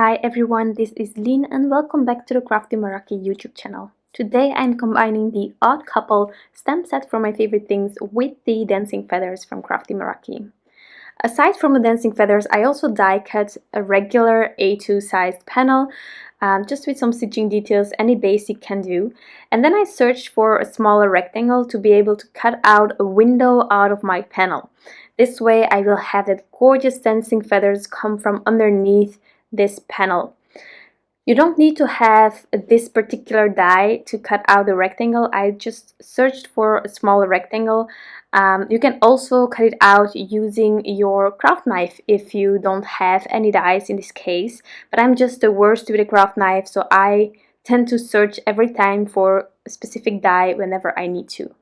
Hi everyone, this is Lynn and welcome back to the Crafty Meraki YouTube channel. Today I'm combining the Odd Couple stamp set from my favorite things with the dancing feathers from Crafty Meraki. Aside from the dancing feathers, I also die cut a regular A2 sized panel, just with some stitching details any basic can do. And then I searched for a smaller rectangle to be able to cut out a window out of my panel. This way I will have that gorgeous dancing feathers come from underneath this panel. You don't need to have this particular die to cut out the rectangle. I just searched for a smaller rectangle. You can also cut it out using your craft knife if you don't have any dies in this case, but I'm just the worst with a craft knife, so I tend to search every time for a specific die whenever I need to.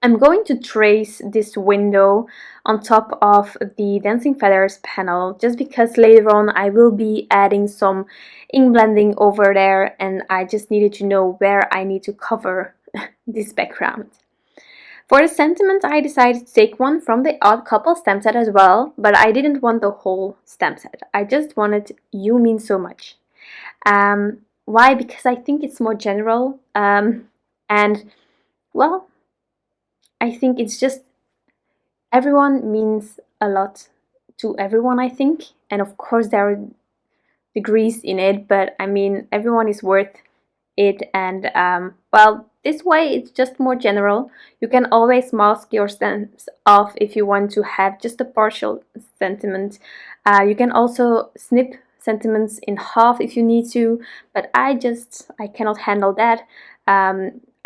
I'm going to trace this window on top of the Dancing Feathers panel just because later on I will be adding some ink blending over there and I just needed to know where I need to cover this background. For the sentiment, I decided to take one from the Odd Couple stamp set as well, but I didn't want the whole stamp set. I just wanted "You Mean So Much." Why? Because I think it's more general and well, I think it's just everyone means a lot to everyone, I think. And of course there are degrees in it, but I mean everyone is worth it. And well, this way it's just more general. You can always mask your stamps off if you want to have just a partial sentiment. You can also snip sentiments in half if you need to, but I cannot handle that.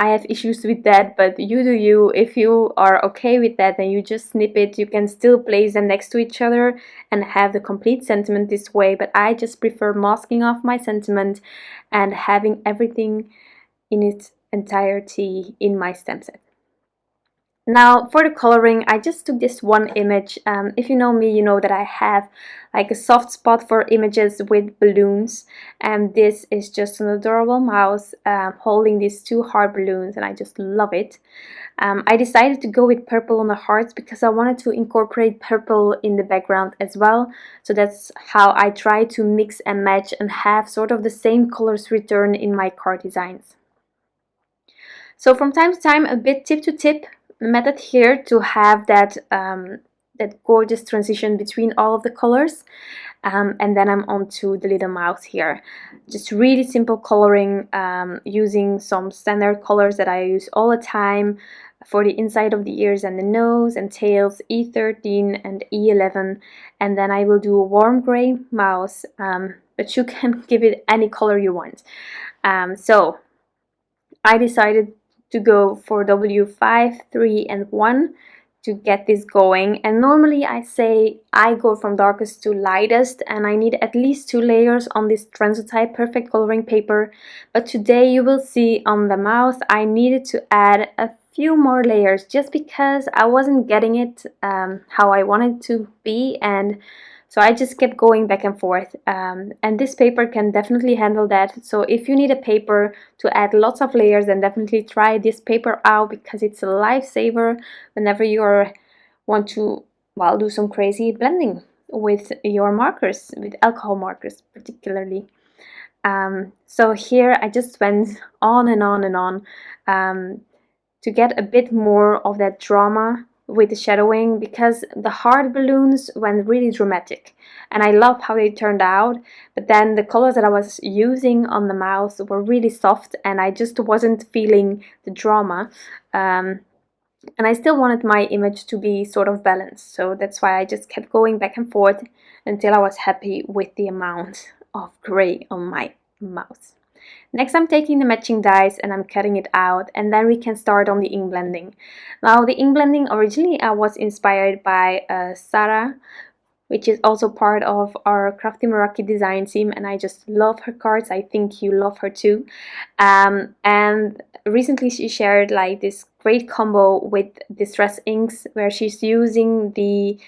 I have issues with that, but you do you. If you are okay with that, then you just snip it. You can still place them next to each other and have the complete sentiment this way, but I just prefer masking off my sentiment and having everything in its entirety in my stamp set. Now for the coloring, I just took this one image. If you know me, you know that I have like a soft spot for images with balloons, and this is just an adorable mouse holding these two heart balloons, and I just love it. I decided to go with purple on the hearts because I wanted to incorporate purple in the background as well, so that's how I try to mix and match and have sort of the same colors return in my card designs. So from time to time a bit tip to tip method here to have that that gorgeous transition between all of the colors, and then I'm on to the little mouse here. Just really simple coloring, using some standard colors that I use all the time for the inside of the ears and the nose and tails, E13 and E11, and then I will do a warm gray mouse, but you can give it any color you want. So I decided to go for W5, 3 and 1 to get this going, and normally I say I go from darkest to lightest and I need at least 2 layers on this Transotype perfect coloring paper, but today you will see on the mouse I needed to add a few more layers just because I wasn't getting it how I wanted to be, and so I just kept going back and forth, and this paper can definitely handle that. So if you need a paper to add lots of layers, then definitely try this paper out because it's a lifesaver whenever you want to, well, do some crazy blending with your markers, with alcohol markers particularly. So here I just went on and on and on to get a bit more of that drama with the shadowing, because the heart balloons went really dramatic and I love how they turned out, but then the colors that I was using on the mouse were really soft and I just wasn't feeling the drama, and I still wanted my image to be sort of balanced, so that's why I just kept going back and forth until I was happy with the amount of gray on my mouse. Next I'm taking the matching dies and I'm cutting it out, and then we can start on the ink blending. Now the ink blending, originally I was inspired by Sarah, which is also part of our Crafty Meraki design team, and I just love her cards. I think you love her too. And recently she shared like this great combo with Distress inks where she's using the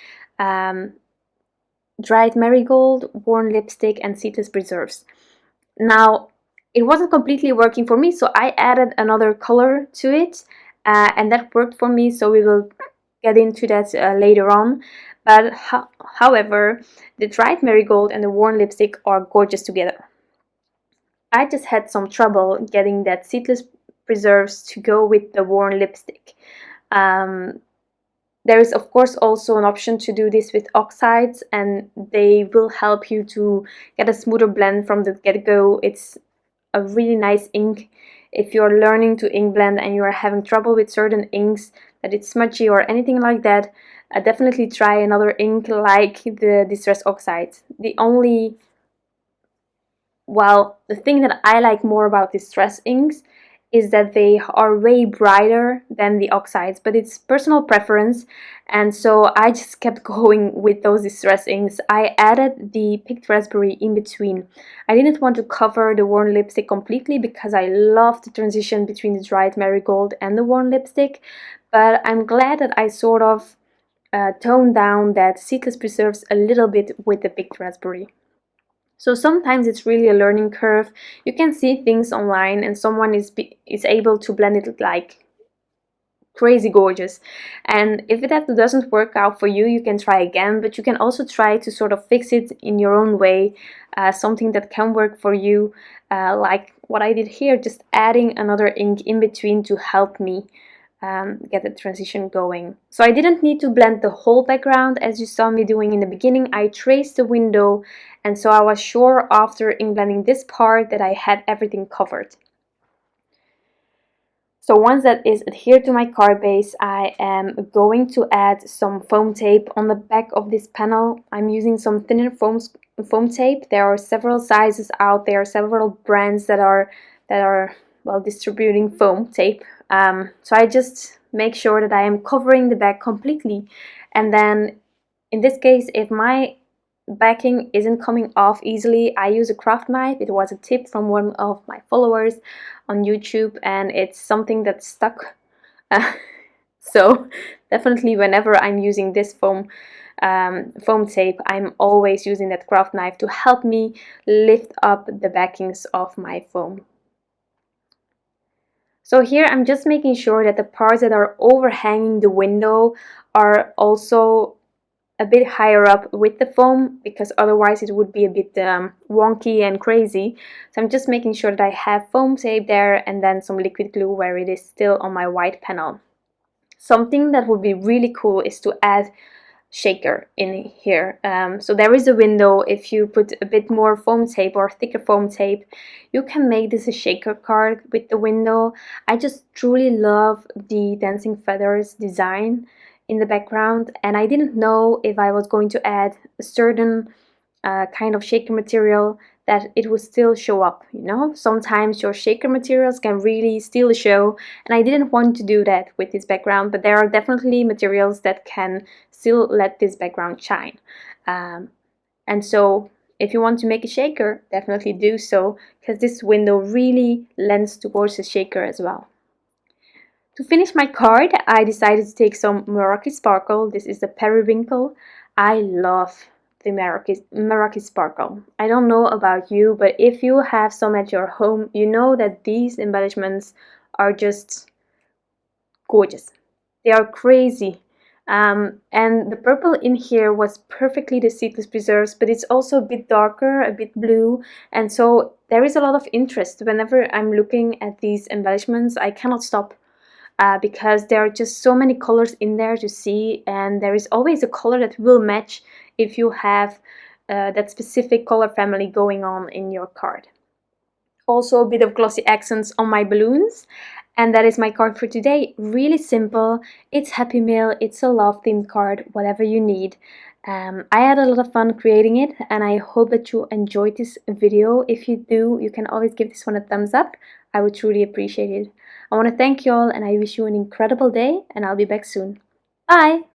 dried Marigold, worn lipstick and Seedless preserves. Now it wasn't completely working for me, so I added another color to it, and that worked for me, so we will get into that later on. But however, the dried Marigold and the worn lipstick are gorgeous together. I just had some trouble getting that Seedless preserves to go with the worn lipstick. There is of course also an option to do this with oxides, and they will help you to get a smoother blend from the get-go. It's a really nice ink. If you're learning to ink blend and you are having trouble with certain inks, that it's smudgy or anything like that, definitely try another ink like the Distress Oxide. The thing that I like more about Distress inks is that they are way brighter than the oxides, but it's personal preference, and so I just kept going with those Distress inks. I added the picked raspberry in between. I didn't want to cover the worn lipstick completely because I love the transition between the dried Marigold and the worn lipstick, but I'm glad that I sort of toned down that Seedless preserves a little bit with the picked raspberry. So sometimes it's really a learning curve. You can see things online and someone is able to blend it like crazy gorgeous, and if that doesn't work out for you, you can try again, but you can also try to sort of fix it in your own way, something that can work for you, like what I did here, just adding another ink in between to help me get the transition going. So I didn't need to blend the whole background as you saw me doing in the beginning. I traced the window, and so I was sure after ink blending this part that I had everything covered. So once that is adhered to my card base, I am going to add some foam tape on the back of this panel. I'm using some thinner foam tape. There are several sizes out there, several brands that are well distributing foam tape. So I just make sure that I am covering the back completely, and then in this case, if my backing isn't coming off easily, I use a craft knife. It was a tip from one of my followers on YouTube, and it's something that stuck. So definitely whenever I'm using this foam tape, I'm always using that craft knife to help me lift up the backings of my foam. So here I'm just making sure that the parts that are overhanging the window are also a bit higher up with the foam, because otherwise it would be a bit wonky and crazy. So I'm just making sure that I have foam tape there and then some liquid glue where it is still on my white panel. Something that would be really cool is to add shaker in here. So there is a window. If you put a bit more foam tape or thicker foam tape, you can make this a shaker card with the window. I just truly love the dancing feathers design in the background, and I didn't know if I was going to add a certain kind of shaker material that it would still show up, you know. Sometimes your shaker materials can really steal the show, and I didn't want to do that with this background, but there are definitely materials that can still let this background shine. And so if you want to make a shaker, definitely do so, because this window really lends towards a shaker as well. To finish my card, I decided to take some Meraki Sparkle. This is the Periwinkle. I love the Meraki Sparkle. I don't know about you, but if you have some at your home, you know that these embellishments are just gorgeous. They are crazy. And the purple in here was perfectly the Seedless preserves, but it's also a bit darker, a bit blue, and so there is a lot of interest. Whenever I'm looking at these embellishments, I cannot stop. Because there are just so many colors in there to see, and there is always a color that will match if you have that specific color family going on in your card. Also a bit of glossy accents on my balloons, and that is my card for today. Really simple. It's Happy Meal, it's a love themed card, whatever you need. I had a lot of fun creating it, and I hope that you enjoyed this video. If you do, you can always give this one a thumbs up. I would truly appreciate it. I want to thank you all, and I wish you an incredible day, and I'll be back soon. Bye!